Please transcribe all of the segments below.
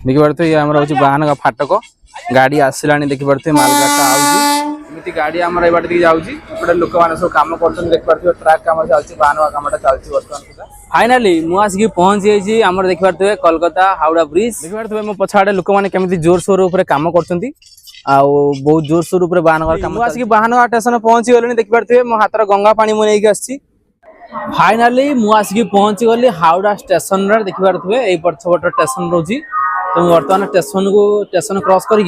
देखि पारते ये हमर होची वाहन का फाटक गाड़ी आसिलानी देखि पारते मालगाटा आउची एमिति गाड़ी हमर ए बाटे दी जाउची एपटे लोक माने सब काम करछन देखि पारते ट्रक काम चालची वाहन का कामटा चालची वर्तमान सुधा फाइनली मु आसी पहुंच जाईची हमर देखि पारते कोलकाता हावड़ा ब्रिज देखि पारते मो पछाडे लोक माने केमिति जोर सोर ऊपर काम करछंती आ बहुत जोर सोर ऊपर वाहन का काम आसी वाहन स्टेशन पहुंची गलेनी देखि पारते मो हातर गंगा पानी मु नेकी आसी फाइनली मु आसी पहुंची गली हावड़ा स्टेशन रे देखि पारते एई पछपट स्टेशन रोजी तो वर्तमान स्टेशन क्रॉस करी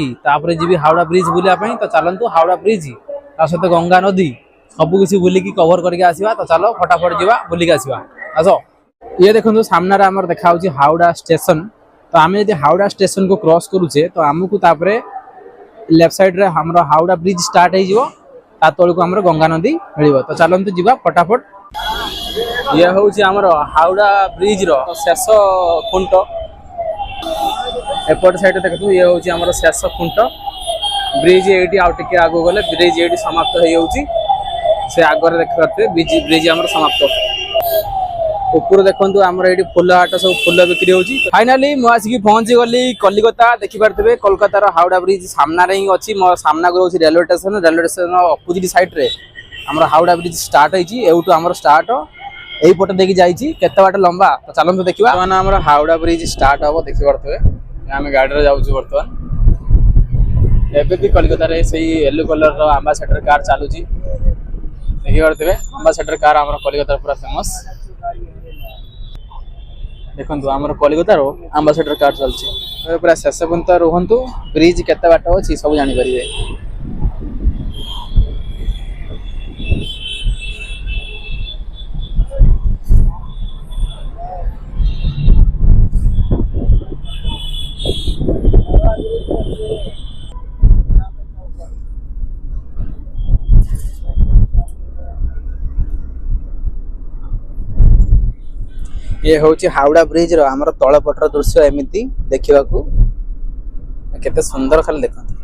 जी हावड़ा ब्रिज बुलिया तो चलतु हावड़ा ब्रिज सहित गंगा नदी सब किसी बुलिकी कवर करके आसवा तो चलो फटाफट जावा बुलिक आसवा आस ये देखो सामने आमर देखा हावड़ा स्टेशन तो आम जब हावड़ा स्टेशन को क्रॉस करुचे तो आमको लेफ्ट साइड रे हमर हावड़ा ब्रिज स्टार्ट हो तल को आमर गंगा नदी मिल तो चलतु जावा फटाफट ये हूँ आमर हावड़ा ब्रिज रो शेष खुंट एपट साइड देखु ये हूँ आमर शेष खुंट ब्रिज ये आगे आगो गले ब्रिज ये समाप्त हो आगे देखते ब्रिज आमर समाप्त ऊपर देखो आमर ये फुल हाट सब फुल बिक्री होची फाइनली मुझे पहुंची गली कलिकता देखि पारते कोलकातार हावड़ा ब्रिज सामने ही अच्छी मो सामना को रेलवे स्टेशन अपोजिट साइड रे आमर हावड़ा ब्रिज स्टार्ट होती एवटू आमर स्टार्ट यही पटे देखी जाइए केते बाट लंबा तो चलते देखा मैंने आमर हावड़ा ब्रिज स्टार्ट हम देखि पारते आम गाड़ी जाऊँ बर्तमान एवं भी कलिकतार से येलो कलर आम्बासाडर कार चलुची देखि पारते आम्बासाडर कार आमर कलिकतार पूरा फेमस देखो आमर कलिकतार आम्बासाडर कार चलती पूरा शेष पर्यंत रुहतु ब्रिज केते बाट अच्छी सब जानीपर ये हूँ हावड़ा ब्रिज रो आमर तलपटर दृश्य एमती देखा केते सुंदर खाली देखते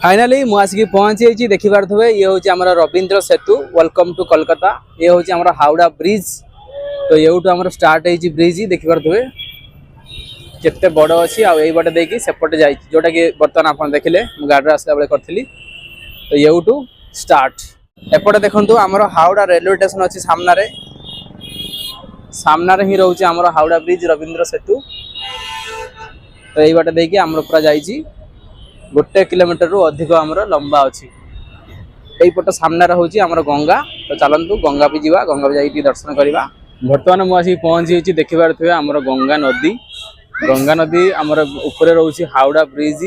फाइनली मुझे पहुंची देखि पारथबे ये हूँ आमर रवींद्र सेतु वेलकम टू कोलकाता ये हूँ आमर हावड़ा ब्रिज तो ये आमर स्टार्ट होती ब्रिज देखि पारथबे केते बड़ अच्छी आई बाटे देखी सेपटे जा जोटा कि बर्तमान आप देखिले गाड़ी आसला बेले करी तो ये स्टार्ट एपटे देखु आमर हावड़ा रेलवे स्टेशन अच्छी सामने ही रोचे आमर हावड़ा ब्रिज रवींद्र सेतु तो यही बाटे देखी आमर पूरा जाइए 1 किलोमीटर रु अधिक आमर लंबा अच्छी यही पट सामने हूँ आमर गंगा तो चलतु गंगा भी जावा गंगा भी जाइए दर्शन करवा बर्तमान मुझे पहुंची देखि पारथबे आमर गंगा नदी आमर ऊपर रोचे हावड़ा ब्रिज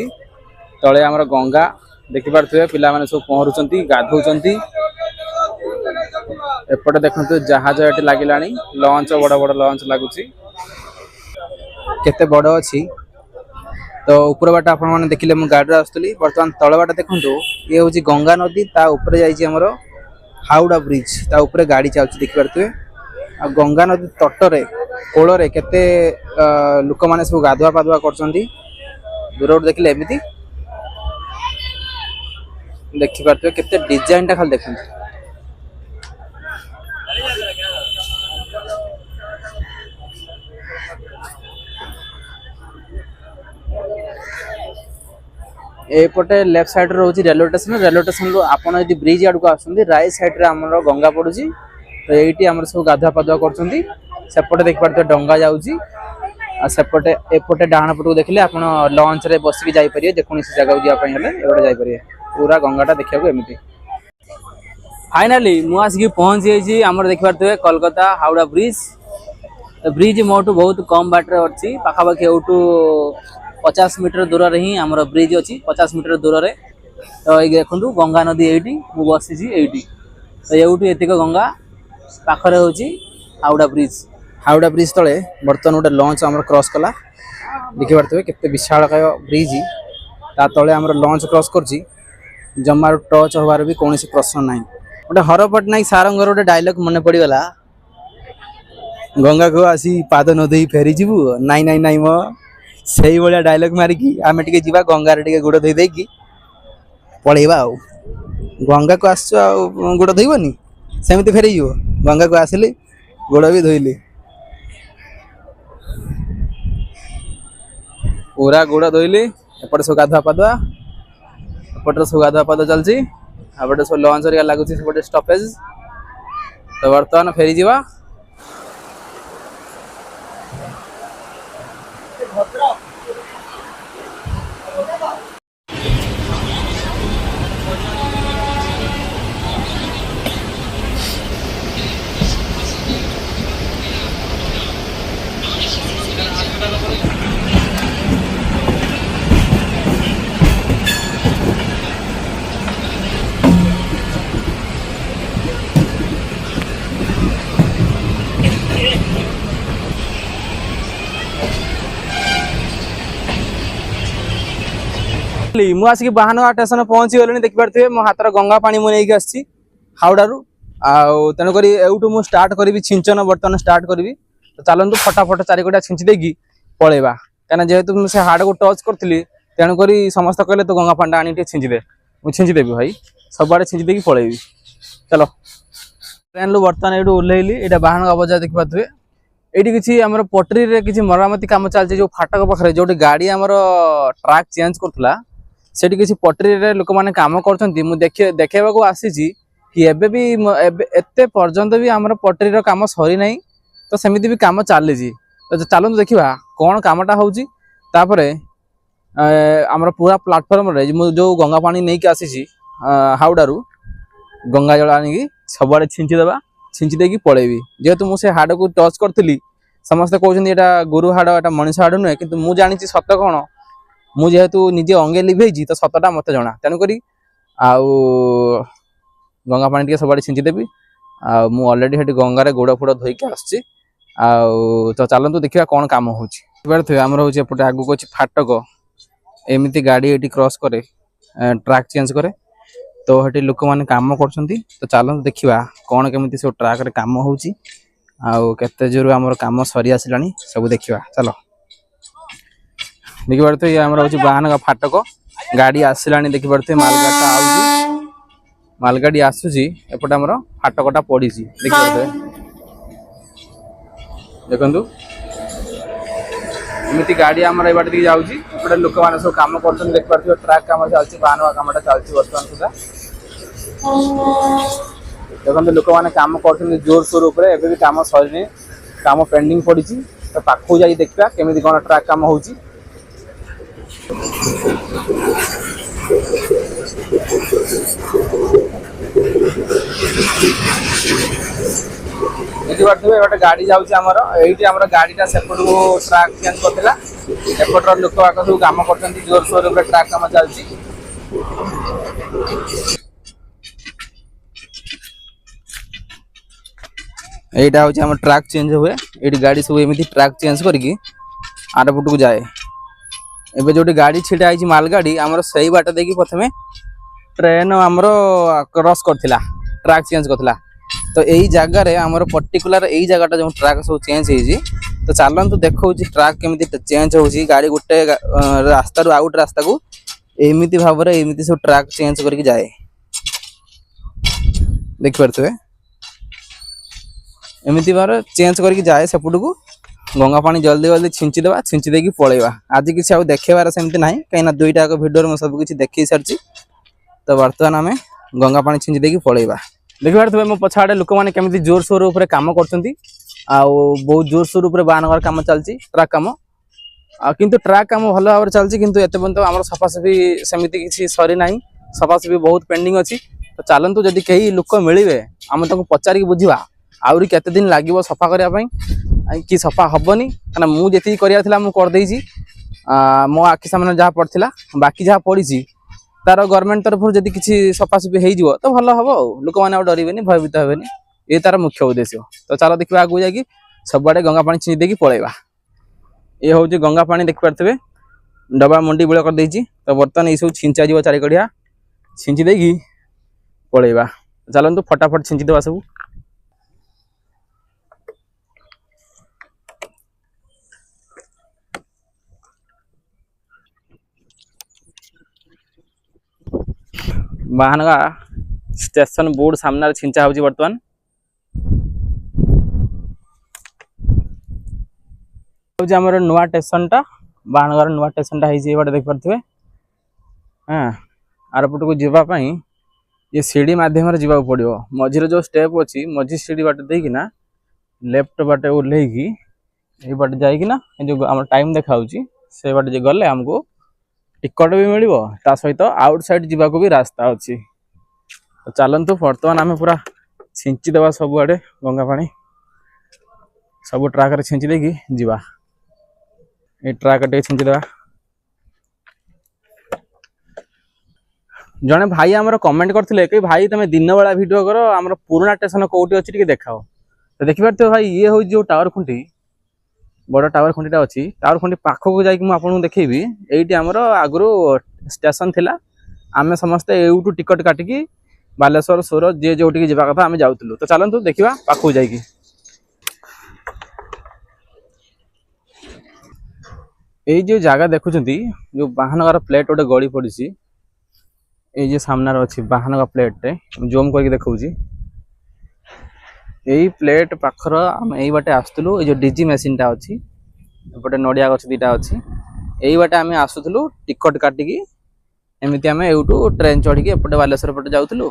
तले आमर गंगा देखि पारथबे पिला माने सब पहरुचंती गाधौचंती एपटे देखंतु जहाज एटी लागिलानी लॉन्च बड़ बड़ लॉन्च लागुची केते बड़ अच्छी तो ऊपर बाट आप देखिले मु गाड़ी आसुली बर्तमान तल बाट देखु ये हूँ गंगा नदी ता ऊपर जामर हावड़ा ब्रिज ता ऊपर गाड़ी चलती देखि पारथबे आ गंगा नदी तटरे कोଳରେ केते लोक माने सब गाधुआ पाधुआ करछंती दूर देखिले एमिति देखि पारथबे केते डिजाइन टा खाली देखंतु एपटे लेफ्ट साइड रोची रेलवे स्टेशन रो आपन यदि ब्रिज आड़ को आसुंदी राइट साइड रे हमर गंगा पड़ुची तो एटी हमर सब गाधुआ पाधुआ करछंती सेपटे देख पारते डंगा जाउची आ सेपटे एपटे डाहाण पटको देखले आपण लॉन्च रे बसिक जाई परिए जे कोनी जगह जिया पई हले एबडे जाई परिए पूरा गंगाटा देखिया को एमिति फाइनली मु आसी पहुंच जाई हमर देख पारते कोलकाता हावड़ा ब्रिज मोटू बहुत कम बाट रे अछि पाखा पाखी ओटू 50 मीटर दूर रे ही हमर ब्रिज अछि 50 मीटर दूर रे तो ए देखंतु गंगा नदी एटी मु बसी छी एटी तो एउटू एतिक गंगा पाखरे होची हावड़ा ब्रिज तले बर्तमान गोटे लॉन्च आमर क्रॉस कला देखि पारथबे केते विशालकाय ब्रिज ता तले आमर लॉन्च क्रॉस करची जमार टच हबार भी कौन प्रश्न ना गोटे हर पट्टनायक सार गोटे डायलॉग मन पड़गला गंगा को आसी पाद नदी फेरी जीवु नाई नाई नाई मो से भाया डायलॉग मारिकी आम टे जा गंगार टे गोड़ धोई देकी पलैबा आ गंगा को आस गोड़ धोबनी सेमती फेर गंगा को आसिली गोड़ भी धोइली पूरा गोड़ धोइली एपटे सब गाधुआ पाधुआ एपटे सब गाधुआ पाधुआ चलती एपटे सब लंच हरिया लगुच स्टपेज तो बर्तमान फेरी जावा मु आसिक बाहन स्टेशन पहुंची गली देखिपे मो हाथ गंगा पानी मुझे आसी हावड़ारू तेणुक एवटू स्टार्ट करी छिंचन बर्तमान स्टार्ट करी तो चलतु फटाफट चारिकटा छिंची देगी पलैबा कहीं जेहेतु से हाड़ को टच करी तेणुक समस्त कहले तो गंगा पानी आनी छिंचीदे मुझे छिंचीदेवी भाई सबुआड़े छिंची देकी पलैबी चलो ट्रेन रू बर्तमान ये ओह्लैली ये बाहन बजार देखिपे ये किसी आम पटरी किसी मरामती काम चलती जो फाटक पाखे जो गाड़ी आम ट्राक चेंज करूला से किसी पटरी लोक मैंने कम कर देखा आसी कि एबे भी एते पर्यंत भी आम पटरी काम सरी ना तो सेमती भी कम चली तो चलते देखा कौन कमटा होपर आम पूरा प्लाटफर्म जो गंगा पानी नहीं आसी हावड़ारू गंगा जल आनिकी सबुआड़े छिंचीदेवा छिंची देकी पलैबी जेहेतु मुझे हाड़ को टच करी समस्ते कहते यहाँ गोरु हाड़ एटा मनीष हाड़ नुहे कि मुझे जानी सत कौन मुझे जेहेतु निजे अंगे लिभेजी तो सतटा मत जना तेणुक गंगा पानी टे सब छिंचीदेवी अलरेडी हे गंगार गोड़ फोड़ धोईकी आसुची तो चलतु देखा कौन कम होमर होपटे आगू अच्छी फाटक एमती गाड़ी ये क्रॉस करे ट्रैक चेंज करे तो ये लोक मैंने कम कर तो चलतु देखा कौन केमी सब ट्रैक कम होते जोर आम कम सरी आसला सब देखा चलो देखिपे ये आम हूँ बाहन फाटक गाड़ी आसला देखिपे मालगाड़ी आउची मालगाड़ी आसूची एपटे आम फाटकटा पड़ी देखिपे देखु एमती गाड़ी आम ये बाटे जाऊँगी लोक मैंने सब कम कर देखिपे ट्रैक कम चलती बाहन कमटा चलती बर्तमान सुधा देखते लोक मैंने कम कर जोर सोर उपर एवं भी कम सरी कम पेंडिंग पड़ी तो पाखु जा देखा केमी कौन ट्रैक कम हो देखिपे गोटे गाड़ी जामर ये गाड़ीटा सेपट को ट्रैक चेंज करता एपटर लोक बाक सब कम कर जोर सोर ट्रैक कम चलती यहाँ हूँ आम ट्रैक चेंज हुए ये गाड़ी सब एमती ट्रैक चेंज करके आरपट को जाए एबे जो गाड़ी छिटा है मालगाड़ी आमर से बाट देखी प्रथमे ट्रेन आमर क्रॉस करथिला ट्रैक चेंज करथिला तो यही जगार आमर पर्टिकुलर यही जगह जो ट्रैक सब चेंज होती तो चलतु देखो ट्रैक केमी चेंज हो गाड़ी गोटे रास्ता रू आउट रास्ता को एमती भाव एमती सब ट्रैक चेंज करके जाए देखिपे एमती बार चेंज करके जाए सेपट को गंगा पानी जल्दी जल्दी छिंचीदेवा छिंची देकी पलैबा आज किसी आउ देखेबार सेमती ना कहीं दुईटा भिडियो में सब किसी देखी सारी तो बर्तमान आम गंगा पानी छिंची देकी पलैबा देखिए मो पछाड़े लोक मैंने केमी जोर सोर उपर कम कर बहुत जोर सोर उपर बाहनगर कम चलती ट्रैक कम किंतु ट्रैक कम भल भाव चलती किंतु एत पर्यंत आम सफासफी सेमती किसी सरी ना सफासफी बहुत पेंडिंग अच्छी तो चलतु जदि कई लोक मिले आम पचारिक बुझा आउरी केते दिन लागिवो सफा करने कि सफा हेनी क्या मुझे कराला मुझे मो आखि सामने जहाँ पड़ता बाकी जहाँ पड़ी तार गवर्नमेंट तरफ जब किसी सफासफी हो तो भल हम लोक मैंने डरबे भयभीत हे ये तार मुख्य उद्देश्य तो चलो देखा आगे जाकि सबुआड़े गंगा पानी छिंची देकी पलैबा ये हूँ गंगा पानी देखिपे डबा मंडी बिल कर तो बर्तमान ये सब छिंचा चारिकड़िया छिंची देगी पलैबा चलतु फटाफट छिंची देवा सब बाहनगा स्टेशन बोर्ड सामने छिंचा होची वर्तमान होची हमर नुवा स्टेशन टा बाहनगर नुवा स्टेशन टा हिजे बाटे देख परथबे हां आरपट को जीवा पई ये सीढ़ी माध्यम रे जीवा पड़ियो मझिरे जो स्टेप अछि मझी सीढ़ी बाटे देकी ना लेफ्ट बाटे ओल्हेकी ए बाटे जाई कि ना जो हमर टाइम देखाउची से बाटे जे गले हमको टिकट भी मिलिबो ता सहित आउटसाइड जीवा को भी रास्ता अछि तो चलंतु वर्तमान आमे पूरा छिंची देवा सब आडे गंगा पानी सब ट्रक रे छिंची देकी जीवा ए ट्रक टे छिंची देवा जने भाई हमर कमेंट करथिले कि भाई तमे दिन बेला वीडियो करो हमर पुराना स्टेशन कोठी अछि टिके देखाओ तो देखि परते भाई ये हो जो टावर खुंटी बड़ टावर खुंटीटा अछि टावर खुंटी पाखो को जाई कि म आपन देखैबी एइटी हमर आगरो स्टेशन थिला आमे समस्त एउटू टिकट काटी की बालेश्वर सोर जे जोटी की जेबा कथा आमे जाउतलु तो चलंतु देखिबा पाखो जाई की एई जो जगह देखुचंती जो बाहनगर प्लेट ओटे गळी पड़िसी ए जे सामना रो अछि बाहनगर प्लेट टे जूम करके देखौची एई प्लेट पाखर हम एई बाटे आस्तलु ए जो डीजी मशीन टा अछि एपटे नडिया गछ दीटा अछि एई बाटे हमें आसुतलु टिकट काटी की एमिति हमें एउटू ट्रेन चढ़ी के एपटे बालेश्वर पटे जाउतलु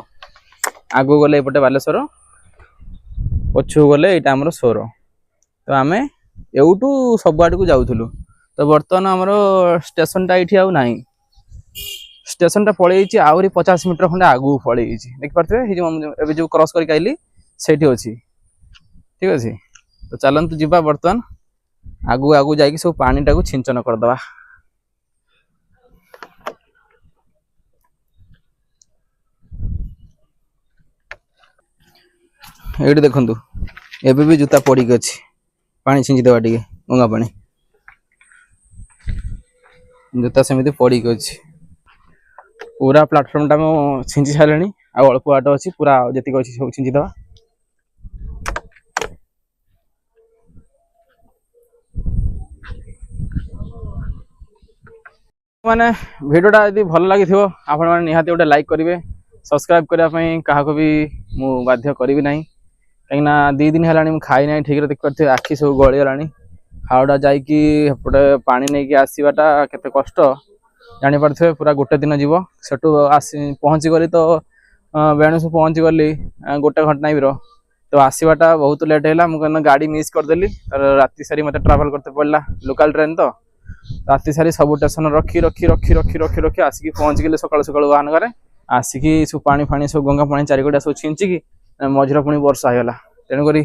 आगो गले एपटे बालेश्वर पछु गले एटा हमर सोर तो हमें एउटू सब आड को जाउतलु तो वर्तमान हमरो स्टेशन टा इठी आउ नाही स्टेशन टा पळेइची आउरी 50 मीटर खंडे आगु पळेइची देख परथे हे जो एबे जो क्रॉस करी आइली सेठी अछि ठीक अछि तो चलंतु जिबा वर्तमान आगु आगु जाई कि सब पानी टा को छिंचन कर दबा एडी देखंतु एबे भी जूता पड़ी के अछि पानी छिंची देबा टिके गंगा पानी जूता समिति पड़ी के अछि पूरा प्लेटफॉर्म टा मो छिंची सालेनी आ अल्प बाट अछि पूरा जति अछि सब छिंची देबा माने वीडियोटा यदि भल लागि थियो आपण माने निहाती ओटा लाइक करिवे सब्सक्राइब करिया पई काहा को भी मु बाध्य करिवि नाही कहिना 2 दिन हेलानी मु खाइ नाही ठीक रे देख परथे आखी सब गळी गलानी हावडा जाई कि एपटे पानी नै कि आसीबाटा केते कष्ट जानि परथे पूरा गोटे दिन जीवो सेटु आसी पहुंची गली तो बेणुस पहुंची गली गोटे घंटा नाही बिरो तो आसीबाटा बहुत लेट हैला मु कन गाड़ी मिस कर देली राती सारी मते ट्रैवल करते पड़ला लोकल ट्रेन तो राती सारी सब स्टेशन रखी रखी रखी रखी रखी रखी आसिकी पहुंच गले सकाळ सकाळ वाहनगरे आसिकी सब पानी फाणी सब गंगा पानी चारिगडा सब छिंची की मझरा पुणी वर्षा आयला तेनु करी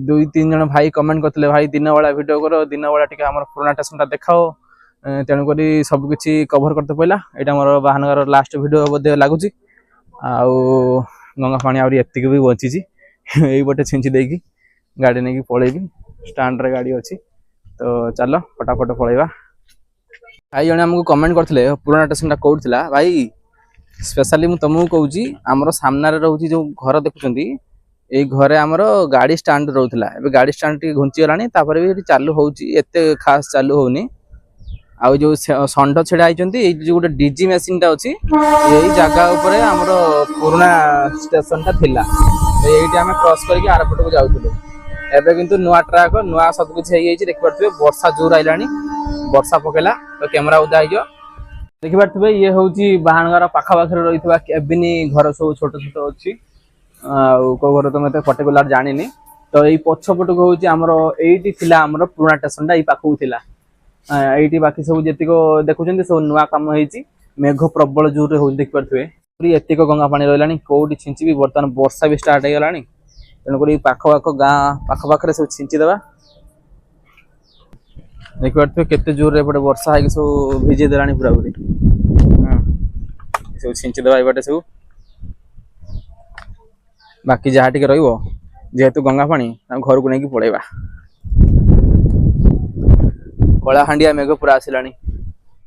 2-3 जन भाई कमेंट करथिले भाई दिन वाला वीडियो करो दिन वाला टिके हमर पुराना स्टेशन ता देखाओ तेनु करी सब किछि कवर करते पइला एटा हमर वाहनगर लास्ट वीडियो बदे लागुची आउ गंगा पानी आउरी एत्तिक भी बची छी एई बटे छिंची देकी गाड़ी नेकी पळेबी स्टैंड रे गाड़ी अछि तो चलो फटाफट पळेबा भाई जने हमको कमेंट करथिले पुराना स्टेशन ता कोड थिला भाई स्पेशली मु तमु कहूची हमर सामना रे रहउची जो घर देखुचंती ए घरे हमर गाड़ी स्टैंड रहउतला एबे गाड़ी स्टैंड टी घुंची गलानी तापर भी चालू होउची एते खास चालू होउनी आ जो संड छेड़ा आइचंती ए जो गोटे डीजी मशीन टा अछि एई जगह ऊपर हमर पुराना स्टेशन ता थिला एइटी हमें क्रॉस करके आरपट को जाउतलु एबे किंतु नुवा ट्रैक नुवा सब कुछ हेई जाइछि देख परथबे वर्षा जोर आइलानी वर्षा पकेला तो कैमरा उदा आइजो देख परथबे ये होउची बाहनगर पाखा पाखरे रहितबा केबिनी घर सब छोट छोट अछि आ को घर तो मते पर्टिकुलर जानिनी तो एई पछपट को होउची हमर एइटी थिला हमर पुराना स्टेशन ता एई पाखु थिला एइटी बाकी सब जेतिको देखुचंती सब नुवा काम हेइची मेघ प्रबल जोर रे हो देख परथबे पूरी एतिको गंगा पानी रहलानी कोडी छिंची भी बर्तन वर्षा भी स्टार्ट हे गलानी तेनु करी पाखो पाखो गां पाखो पाखरे सब छिंची देबा देख परथबे केते जोर रे पडे वर्षा है कि सब भिजे देलानी पूरा पूरी सब छिंची देबा एबाटे सब बाकी जहा टिके रहिबो जेहेतु गंगा पानी घर को नहीं कि पळेबा कला हांडिया मेघ पूरा आसिलानी।